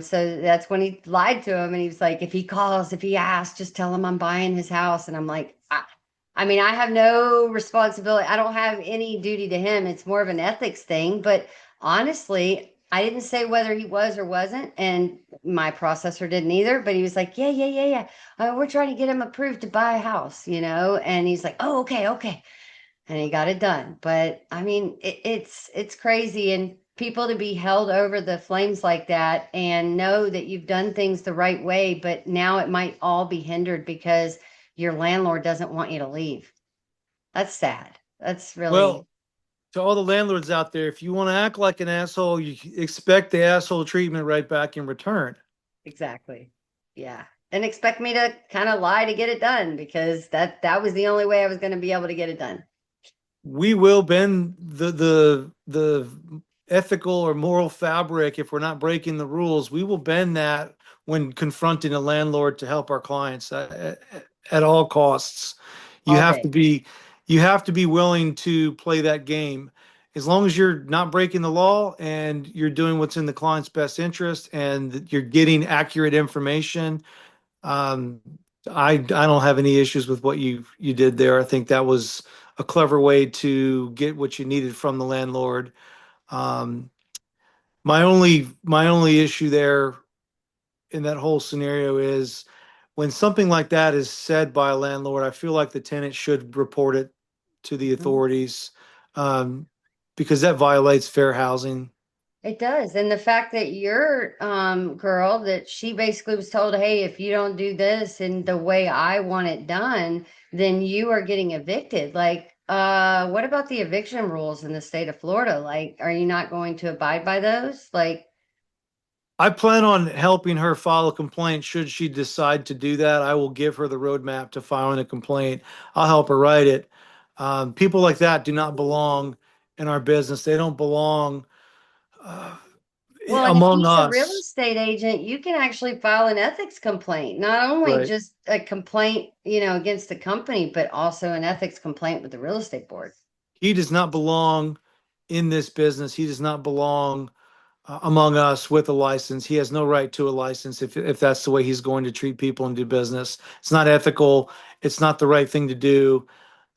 so that's when he lied to him. And he was like, if he calls, if he asks, just tell him I'm buying his house. And I'm like, I mean, I have no responsibility. I don't have any duty to him. It's more of an ethics thing. But honestly, I didn't say whether he was or wasn't. And my processor didn't either. But he was like, yeah, yeah, yeah, yeah. We're trying to get him approved to buy a house, And he's like, oh, okay, okay, and he got it done. But I mean, it's crazy, and people to be held over the flames like that and know that you've done things the right way, but now it might all be hindered because your landlord doesn't want you to leave. That's sad. That's really Well, to all the landlords out there, if you want to act like an asshole, you expect the asshole treatment right back in return. exactly. Yeah. And expect me to kind of lie to get it done because that was the only way I was going to be able to get it done. We will bend the ethical or moral fabric if we're not breaking the rules. We will bend that when confronting a landlord to help our clients at all costs. You All have to day. be you have to be willing to play that game. As long as you're not breaking the law and you're doing what's in the client's best interest and you're getting accurate information, um, I don't have any issues with what you did there. I think that was a clever way to get what you needed from the landlord. Um, my only issue there in that whole scenario is when something like that is said by a landlord, I feel like the tenant should report it to the Mhm. authorities, um, because that violates fair housing. It does. And the fact that your girl that she basically was told, hey, if you don't do this in the way I want it done, then you are getting evicted. Like, what about the eviction rules in the state of Florida? Like, are you not going to abide by those? Like, I plan on helping her file a complaint should she decide to do that. I will give her the roadmap to filing a complaint. I'll help her write it. People like that do not belong in our business. They don't belong uh, well, and if among he's a real us. estate agent, you can actually file an ethics complaint, not only Right. just a complaint, against the company, but also an ethics complaint with the real estate board. He does not belong in this business. He does not belong among us with a license. He has no right to a license if that's the way he's going to treat people and do business. It's not ethical. It's not the right thing to do.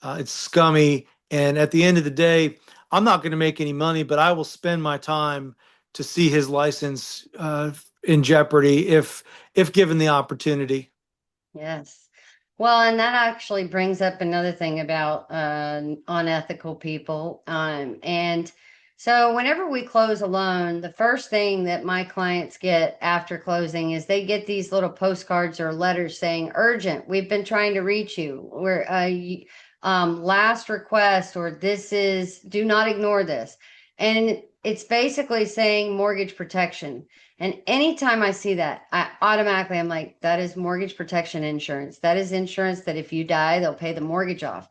It's scummy. And at the end of the day, I'm not going to make any money, but I will spend my time to see his license in jeopardy if given the opportunity. Yes. Well, and that actually brings up another thing about unethical people. And so, whenever we close a loan, the first thing that my clients get after closing is they get these little postcards or letters saying, urgent, we've been trying to reach you. We're last request, or this is, do not ignore this. And it's basically saying mortgage protection. And anytime I see that, I automatically I'm like, that is mortgage protection insurance. That is insurance that if you die, they'll pay the mortgage off.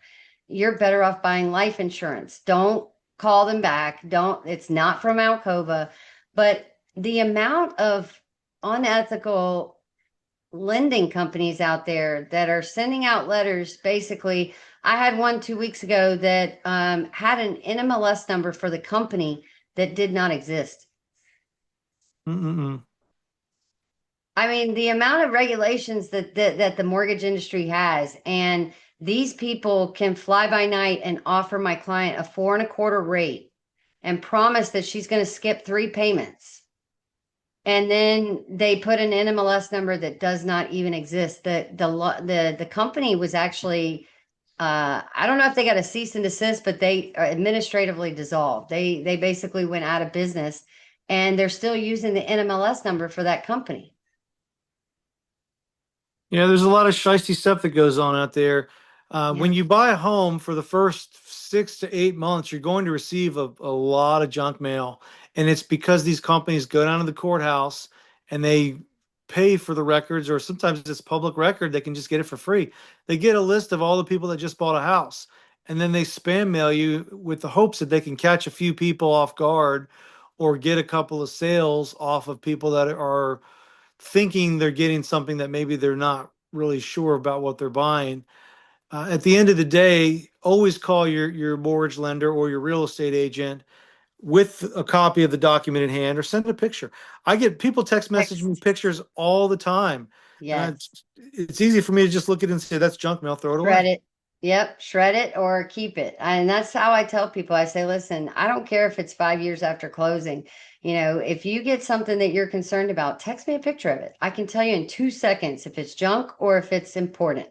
you're better off buying life insurance. Don't call them back. Don't, it's not from Alcova, but the amount of unethical lending companies out there that are sending out letters. Basically, I had one 2 weeks ago that had an NMLS number for the company that did not exist. Mm-mm-mm. I mean, the amount of regulations that the mortgage industry has, and these people can fly by night and offer my client a 4.25 rate and promise that she's going to skip 3 payments. And then they put an NMLS number that does not even exist. The company was actually I don't know if they got a cease and desist, but they are administratively dissolved. They basically went out of business, and they're still using the NMLS number for that company. Yeah, there's a lot of shisty stuff that goes on out there. When Yeah. you buy a home for the first 6 to 8 months, you're going to receive a lot of junk mail. And it's because these companies go down to the courthouse and they pay for the records, or sometimes it's public record, they can just get it for free. They get a list of all the people that just bought a house, and then they spam mail you with the hopes that they can catch a few people off guard or get a couple of sales off of people that are thinking they're getting something that maybe they're not really sure about what they're buying. At the end of the day, always call your mortgage lender or your real estate agent with a copy of the document in hand, or send a picture. I get people text message me Text. pictures all the time, and Yes. it's easy for me to just look at it and say that's junk mail, throw it Shred away. it. Yep, shred it or keep it. And that's how I tell people. I say, listen, I don't care if it's 5 years after closing. If you get something that you're concerned about, text me a picture of it. I can tell you in 2 seconds if it's junk or if it's important.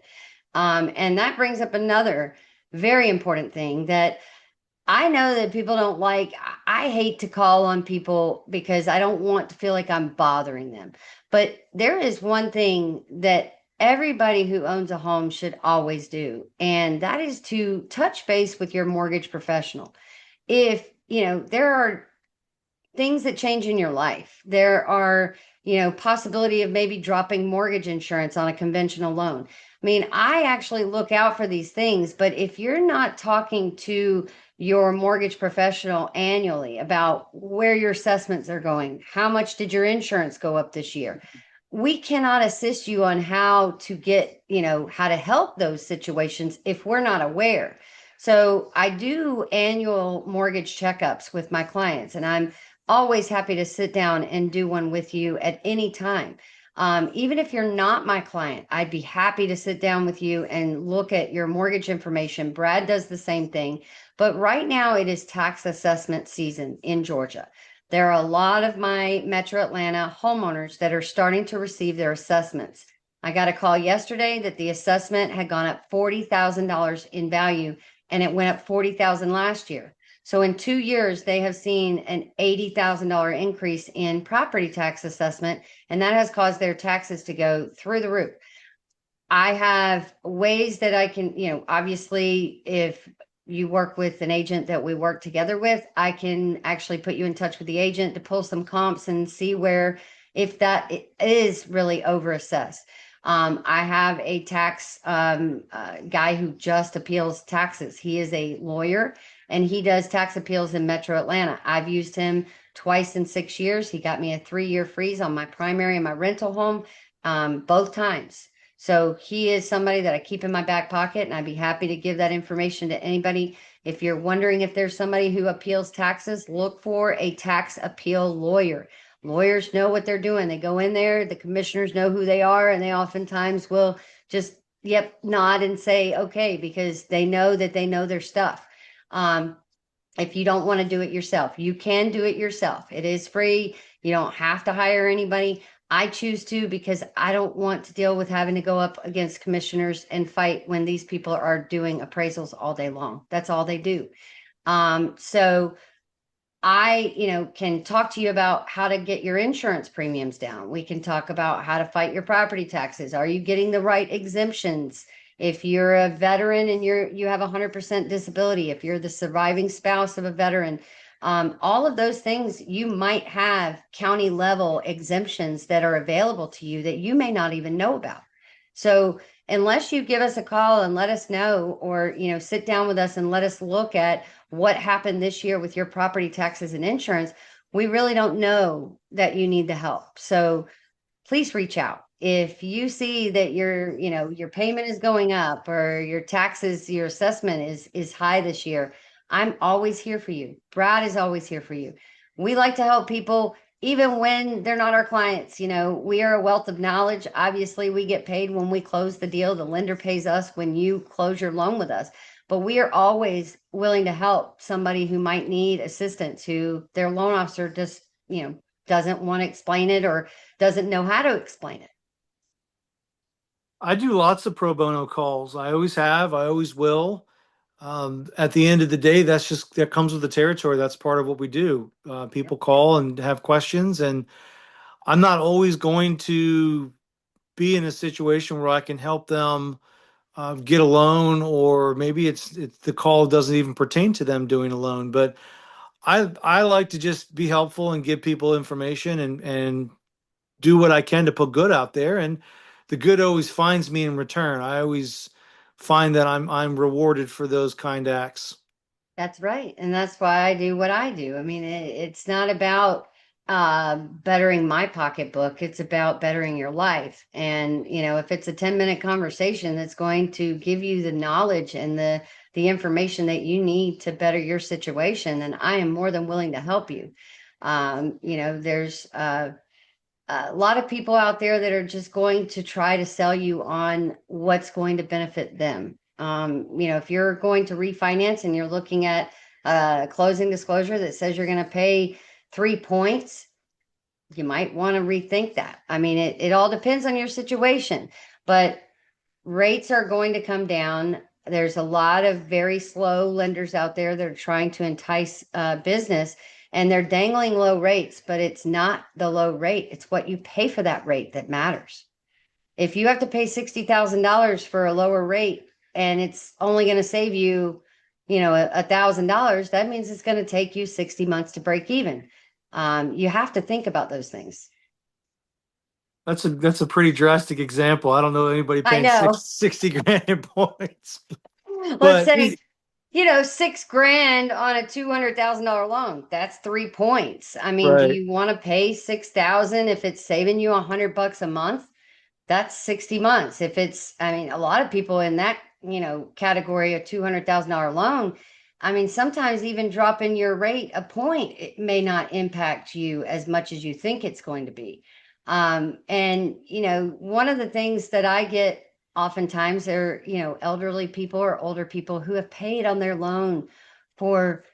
And that brings up another very important thing that I know that people don't like. I hate to call on people because I don't want to feel like I'm bothering them. But there is one thing that everybody who owns a home should always do, and that is to touch base with your mortgage professional. If, there are things that change in your life. There are, possibility of maybe dropping mortgage insurance on a conventional loan. I mean, I actually look out for these things, but if you're not talking to your mortgage professional annually about where your assessments are going, how much did your insurance go up this year? We cannot assist you on how to get, how to help those situations if we're not aware. So I do annual mortgage checkups with my clients, and I'm always happy to sit down and do one with you at any time. Even if you're not my client, I'd be happy to sit down with you and look at your mortgage information. Brad does the same thing. But right now, it is tax assessment season in Georgia. There are a lot of my Metro Atlanta homeowners that are starting to receive their assessments. I got a call yesterday that the assessment had gone up $40,000 in value, and it went up 40,000 last year. So in 2 years, they have seen an $80,000 increase in property tax assessment, and that has caused their taxes to go through the roof. I have ways that I can, obviously, if you work with an agent that we work together with, I can actually put you in touch with the agent to pull some comps and see where, if that is really overassessed. I have a tax guy who just appeals taxes. He is a lawyer and he does tax appeals in Metro Atlanta. I've used him twice in 6 years. He got me a 3-year freeze on my primary and my rental home both times. So he is somebody that I keep in my back pocket, and I'd be happy to give that information to anybody. If you're wondering if there's somebody who appeals taxes, look for a tax appeal lawyer. Lawyers know what they're doing. They go in there, the commissioners know who they are, and they oftentimes will just, yep, nod and say, okay, because they know that they know their stuff. Um, if you don't want to do it yourself, you can do it yourself. It is free. You don't have to hire anybody. I choose to because I don't want to deal with having to go up against commissioners and fight when these people are doing appraisals all day long. That's all they do. So I, can talk to you about how to get your insurance premiums down. We can talk about how to fight your property taxes. Are you getting the right exemptions? If you're a veteran and you have 100% disability, if you're the surviving spouse of a veteran, all of those things, you might have county level exemptions that are available to you that you may not even know about. So unless you give us a call and let us know, or, sit down with us and let us look at what happened this year with your property taxes and insurance, we really don't know that you need the help. So please reach out. If you see that your payment is going up, or your taxes, your assessment is high this year, I'm always here for you. Brad is always here for you. We like to help people even when they're not our clients. We are a wealth of knowledge. Obviously, we get paid when we close the deal. The lender pays us when you close your loan with us. But we are always willing to help somebody who might need assistance, who their loan officer just, doesn't want to explain it, or doesn't know how to explain it. I do lots of pro bono calls. I always have, I always will. At the end of the day, that comes with the territory. That's part of what we do. Yep. People call and have questions, and I'm not always going to be in a situation where I can help them get a loan, or maybe it's the call doesn't even pertain to them doing a loan. But I like to just be helpful and give people information, and do what I can to put good out there, and the good always finds me in return. I always find that I'm rewarded for those kind acts. That's right. And that's why I do what I do. I mean, it's not about bettering my pocketbook. It's about bettering your life. And, if it's a 10-minute conversation that's going to give you the knowledge and the information that you need to better your situation, then I am more than willing to help you. There's a lot of people out there that are just going to try to sell you on what's going to benefit them. If you're going to refinance and you're looking at a closing disclosure that says you're going to pay 3 points, you might want to rethink that. I mean, it all depends on your situation, but rates are going to come down. There's a lot of very slow lenders out there that are trying to entice business, and they're dangling low rates, but it's not the low rate. It's what you pay for that rate that matters. If you have to pay $60,000 for a lower rate, and it's only going to save you, $1,000, that means it's going to take you 60 months to break even. You have to think about those things. That's a pretty drastic example. I don't know anybody I paying know. 60 grand in points, Let's but say 6 grand on a $200,000 loan. That's 3 points. I mean, do right. you want to pay 6,000 if it's saving you $100 a month? That's 60 months. If it's, I mean, a lot of people in that, category, a $200,000 loan, I mean, sometimes even dropping your rate a point, it may not impact you as much as you think it's going to be. And, one of the things that I get oftentimes are, elderly people or older people who have paid on their loan for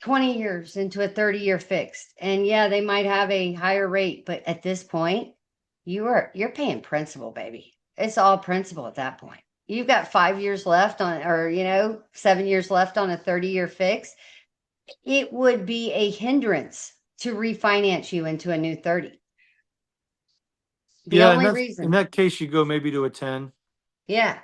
20 years into a 30-year fixed. And yeah, they might have a higher rate, but at this point, you're paying principal, baby. It's all principal at that point. You've got 5 years left on, or 7 years left on a 30-year fix. It would be a hindrance to refinance you into a new 30. The Yeah, only in reason. that case you go maybe to a 10. Yeah.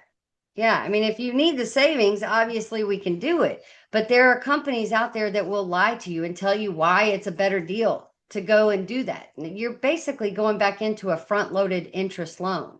Yeah. I mean, if you need the savings, obviously we can do it. But there are companies out there that will lie to you and tell you why it's a better deal to go and do that. And you're basically going back into a front loaded interest loan.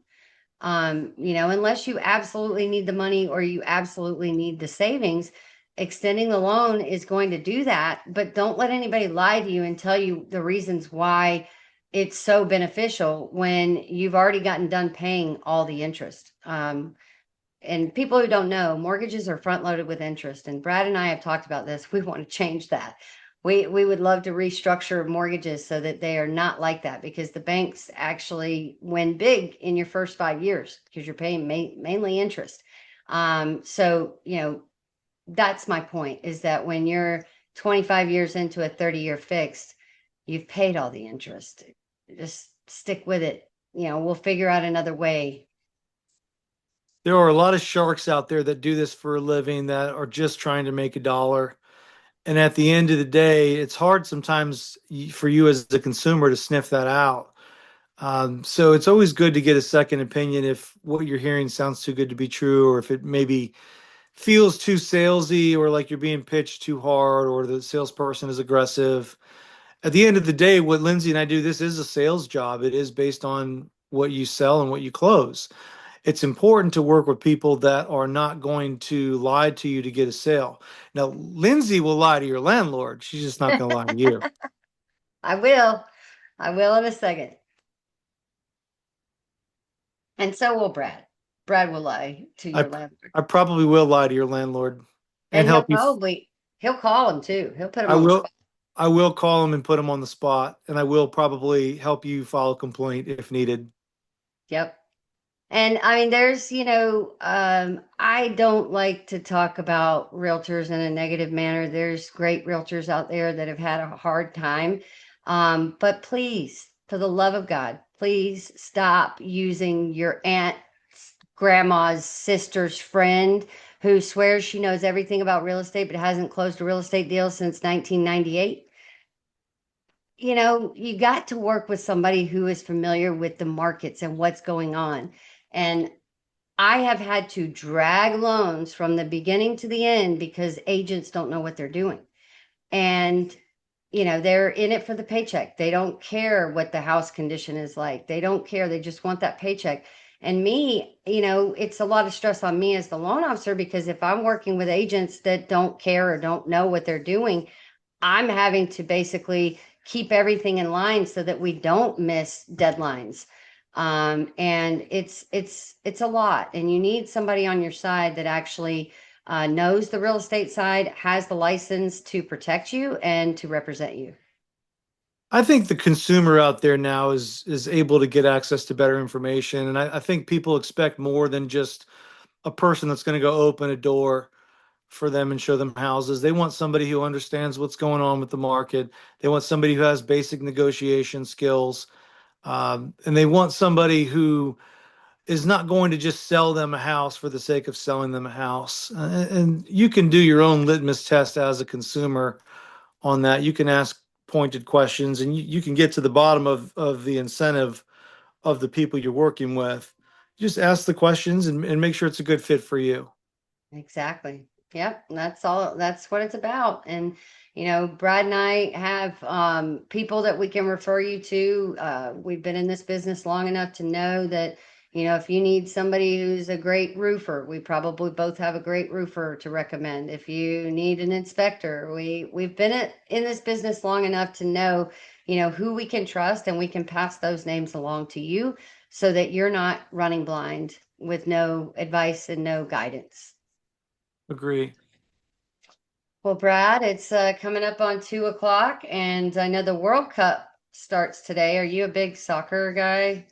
Unless you absolutely need the money or you absolutely need the savings, extending the loan is going to do that. But don't let anybody lie to you and tell you the reasons why it's so beneficial when you've already gotten done paying all the interest. And people who don't know, mortgages are front loaded with interest. And Brad and I have talked about this. We want to change that. We would love to restructure mortgages so that they are not like that, because the banks actually win big in your first 5 years because you're paying mainly interest. So, that's my point, is that when you're 25 years into a 30-year fixed, you've paid all the interest. Just stick with it. We'll figure out another way. There are a lot of sharks out there that do this for a living that are just trying to make a dollar. And at the end of the day, it's hard sometimes for you as a consumer to sniff that out. So it's always good to get a second opinion if what you're hearing sounds too good to be true, or if it maybe feels too salesy, or like you're being pitched too hard, or the salesperson is aggressive. At the end of the day, what Lindsay and I do, this is a sales job. It is based on what you sell and what you close. it's important to work with people that are not going to lie to you to get a sale. Now, Lindsay will lie to your landlord. She's just not going to lie to you. I will. I will in a second. And so will Brad. Brad will lie to I your landlord. I probably will lie to your landlord and And help you. he'll call him too. He'll put him I on the will spot. I will call him and put him on the spot, and I will probably help you file a complaint if needed. Yep. And I mean, I don't like to talk about realtors in a negative manner. There's great realtors out there that have had a hard time. But please, for the love of God, please stop using your aunt's grandma's sister's friend who swears she knows everything about real estate but hasn't closed a real estate deal since 1998. You got to work with somebody who is familiar with the markets and what's going on. And I have had to drag loans from the beginning to the end because agents don't know what they're doing. And, they're in it for the paycheck. They don't care what the house condition is like. They don't care. They just want that paycheck. And me, it's a lot of stress on me as the loan officer because if I'm working with agents that don't care or don't know what they're doing, I'm having to basically keep everything in line so that we don't miss deadlines. And it's a lot, and you need somebody on your side that actually knows the real estate side, has the license to protect you and to represent you. I think the consumer out there now is able to get access to better information, and I think people expect more than just a person that's going to go open a door for them and show them houses. They want somebody who understands what's going on with the market. They want somebody who has basic negotiation skills, and they want somebody who is not going to just sell them a house for the sake of selling them a house. And you can do your own litmus test as a consumer on that. You can ask pointed questions and you can get to the bottom of the incentive of the people you're working with. Just ask the questions and make sure it's a good fit for you. Exactly. Yep. That's all. That's what it's about. And, Brad and I have people that we can refer you to. We've been in this business long enough to know that, if you need somebody who's a great roofer, we probably both have a great roofer to recommend. If you need an inspector, we've been in this business long enough to know, who we can trust, and we can pass those names along to you so that you're not running blind with no advice and no guidance. Agree. Well, Brad, it's coming up on 2 o'clock, and I know the World Cup starts today. Are you a big soccer guy?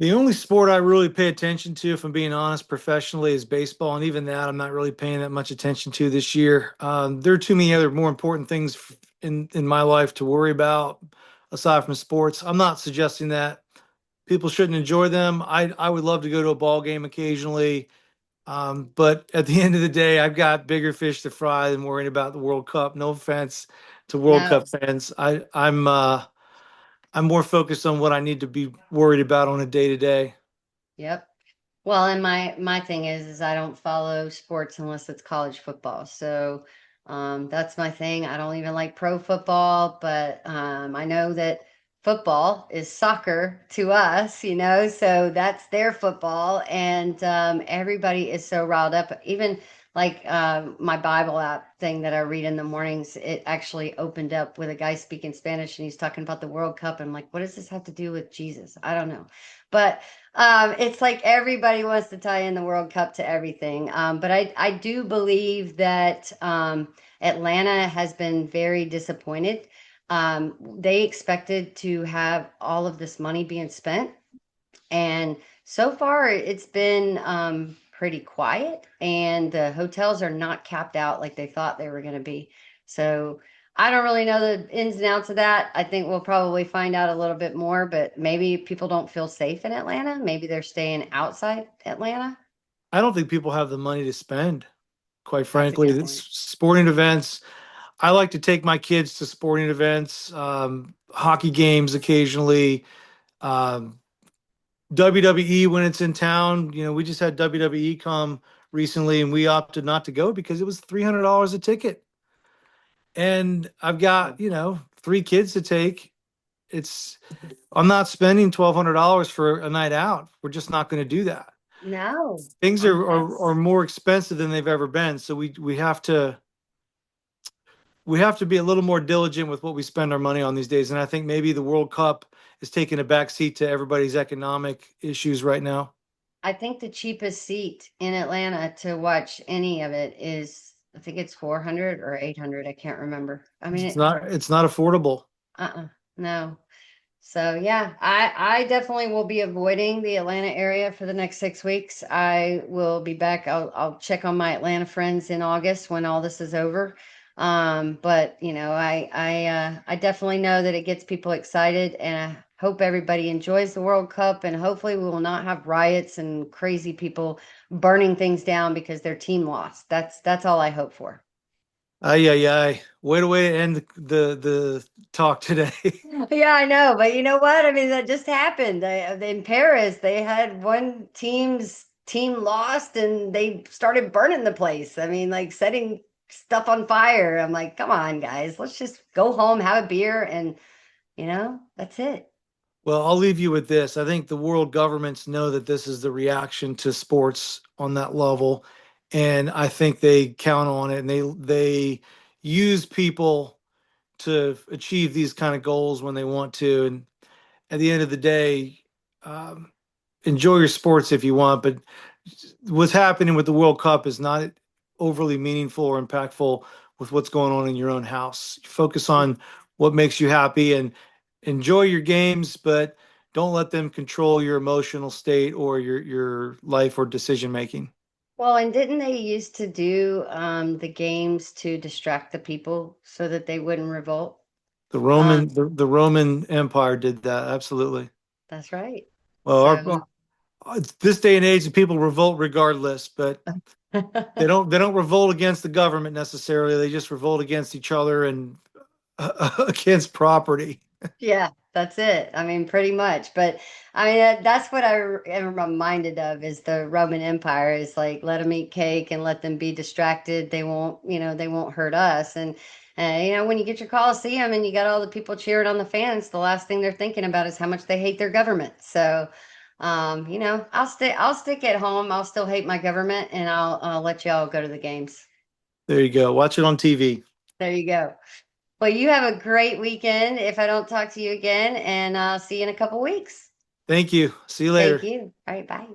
The only sport I really pay attention to, if I'm being honest, professionally is baseball, and even that I'm not really paying that much attention to this year. There are too many other more important things in my life to worry about aside from sports. I'm not suggesting that people shouldn't enjoy them. I would love to go to a ball game occasionally, but at the end of the day, I've got bigger fish to fry than worrying about the World Cup. No offense to World No. Cup fans. I'm more focused on what I need to be worried about on a day to day. Yep. Well, and my thing is I don't follow sports unless it's college football. So that's my thing. I don't even like pro football, but I know that football is soccer to us, so that's their football, and everybody is so riled up. Even like my Bible app thing that I read in the mornings, it actually opened up with a guy speaking Spanish, and he's talking about the World Cup. I'm like, what does this have to do with Jesus? I don't know, but it's like everybody wants to tie in the World Cup to everything. But I do believe that Atlanta has been very disappointed. They expected to have all of this money being spent, and so far it's been pretty quiet, and the hotels are not capped out like they thought they were going to be. So I don't really know the ins and outs of that. I think we'll probably find out a little bit more, but maybe people don't feel safe in Atlanta. Maybe they're staying outside Atlanta. I don't think people have the money to spend, quite That's a frankly. good It's point. sporting events. I like to take my kids to sporting events, hockey games occasionally, um, WWE when it's in town. We just had WWE come recently and we opted not to go because it was $300 a ticket. And I've got, three kids to take. I'm not spending $1,200 for a night out. We're just not going to do that. No, Things are that's more expensive than they've ever been. So we have to be a little more diligent with what we spend our money on these days. And I think maybe the World Cup is taking a back seat to everybody's economic issues right now. I think the cheapest seat in Atlanta to watch any of it is, I think it's 400 or 800. I can't remember. I mean, It's not affordable. no. So yeah, I definitely will be avoiding the Atlanta area for the next 6 weeks. I will be back. I'll check on my Atlanta friends in August when all this is over. But you know, I definitely know that it gets people excited, and I hope everybody enjoys the World Cup. And hopefully, we will not have riots and crazy people burning things down because their team lost. That's all I hope for. Ay, ay, ay. Way to end the talk today. Yeah, I know, but you know what? I mean, that just happened. In Paris, they had one team's team lost and they started burning the place. I mean, like setting stuff on fire. I'm like, come on, guys, let's just go home, have a beer, and that's it. Well, I'll leave you with this. I think the world governments know that this is the reaction to sports on that level, and I think they count on it and they use people to achieve these kind of goals when they want to. And at the end of the day, um, enjoy your sports if you want, but what's happening with the World Cup is not overly meaningful or impactful with what's going on in your own house. Focus on what makes you happy and enjoy your games, but don't let them control your emotional state or your life or decision making. Well, and didn't they used to do the games to distract the people so that they wouldn't revolt? The Roman Empire did that, absolutely. That's right. Well, So, this day and age, people revolt regardless, but they don't revolt against the government necessarily. They just revolt against each other and against property. yeah, that's it. I mean, pretty much. But I mean, that's what am reminded of is the Roman Empire is like let them eat cake and let them be distracted. They won't hurt us. And when you get your Coliseum and you got all the people cheering on the fans, the last thing they're thinking about is how much they hate their government. So, I'll stick at home. I'll still hate my government, and I'll let y'all go to the games. There you go. Watch it on TV. There you go. Well, you have a great weekend if I don't talk to you again, and I'll see you in a couple weeks. Thank you. See you Thank later. you. All right, bye.